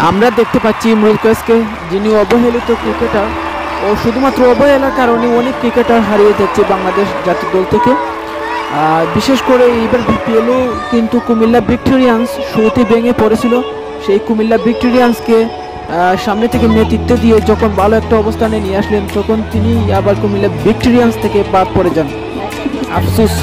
আমরা দেখতে পাচ্ছি ইমরুল কায়েসকে, যিনি অবহেলিত ক্রিকেটার ও শুধুমাত্র অবহেলার কারণে অনেক ক্রিকেটার হারিয়ে যাচ্ছে বাংলাদেশ জাতীয় দল থেকে। বিশেষ করে এইবার বিপিএলও কিন্তু কুমিল্লা ভিক্টোরিয়ান্স শুরুতে ভেঙে পড়েছিল। সেই কুমিল্লা ভিক্টোরিয়ান্সকে সামনে থেকে নেতৃত্ব দিয়ে যখন ভালো একটা অবস্থানে নিয়ে আসলেন, তখন তিনি আবার কুমিল্লা ভিক্টোরিয়ান্স থেকে বাদ পড়ে যান। আফসোস।